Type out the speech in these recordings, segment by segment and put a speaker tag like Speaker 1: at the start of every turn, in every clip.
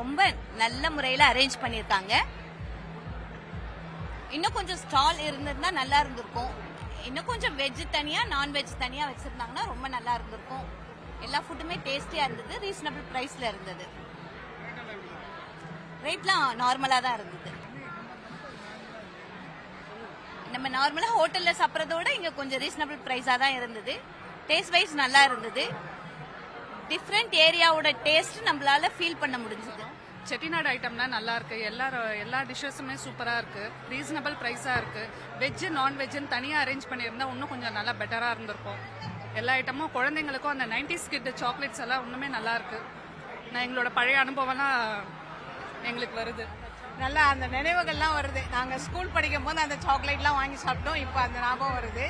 Speaker 1: ரொம்ப நல்ல முறையில அரேஞ்ச் பண்ணிருக்காங்க. இன்னும் கொஞ்சம் ஸ்டால் இருந்திருந்தா நல்லா இருந்திருக்கும். இன்னும் கொஞ்சம் வெஜ் தனியா நான்வெஜ் தனியா வச்சிருந்தாங்கன்னா ரொம்ப நல்லா இருந்திருக்கும். எல்லா ஃபுட்டுமே டேஸ்டியா இருந்தது, ரீசனபிள் பிரைஸ்ல இருந்தது. ரேட்லாம் நார்மலா தான் இருந்தது. நம்ம நார்மலா ஹோட்டல்ல சாப்பிட்றதோட இங்க கொஞ்சம் ரீசனபிள் பிரைஸா தான் இருந்தது. டேஸ்ட் வைஸ் நல்லா இருந்தது. டிஃப்ரெண்ட் ஏரியாவோட டேஸ்ட் நம்மளால ஃபீல் பண்ண முடிஞ்சது.
Speaker 2: செட்டிநாடு ஐட்டம்லாம் நல்லா இருக்கு. எல்லா டிஷ்ஷஸுமே சூப்பரா இருக்கு. ரீசனபிள் பிரைஸா இருக்கு. வெஜ் நான்வெஜ்னு தனியா அரேஞ்ச் பண்ணியிருந்தா இன்னும் கொஞ்சம் நல்லா பெட்டரா இருந்திருக்கும். எல்லா ஐட்டமும் குழந்தைங்களுக்கும் அந்த 90s கிட் சாக்லேட்ஸ் எல்லாம் இன்னுமே நல்லா இருக்கு. எங்களோட பழைய அனுபவம்லாம் எங்களுக்கு வருது.
Speaker 3: நல்லா அந்த நினைவுகள்லாம் வருது. நாங்கள் ஸ்கூல் படிக்கும் போது அந்த சாக்லேட்லாம் வாங்கி சாப்பிட்டோம். இப்போ அந்த ஞாபகம் வருது.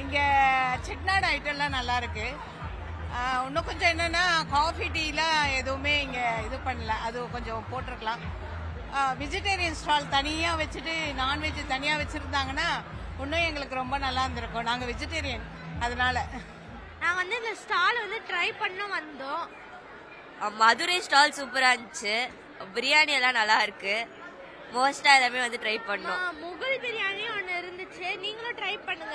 Speaker 3: இங்கே செட்டிநாடு ஐட்டம்லாம் நல்லா இருக்கு. இன்னும் கொஞ்சம் என்னன்னா காஃபி டீலாம் எதுவுமே இங்கே இது பண்ணல, அது கொஞ்சம் போட்டிருக்கலாம். வெஜிடேரியன் ஸ்டால் தனியாக வச்சுட்டு நான்வெஜ் தனியாக வச்சுருந்தாங்கன்னா இன்னும் எங்களுக்கு ரொம்ப நல்லா இருந்திருக்கும். நாங்கள் வெஜிடேரியன், அதனால
Speaker 4: நாங்கள் வந்து இந்த ஸ்டால் வந்து ட்ரை பண்ண வந்தோம்.
Speaker 5: மதுரை ஸ்டால் சூப்பரா இருந்துச்சு. பிரியாணி எல்லாம் நல்லா இருக்கு. மோஸ்டா எல்லாமே வந்து ட்ரை பண்ணோம்.
Speaker 4: முகல் பிரியாணி ஒன்று இருந்துச்சு, நீங்களும் ட்ரை பண்ணுங்க.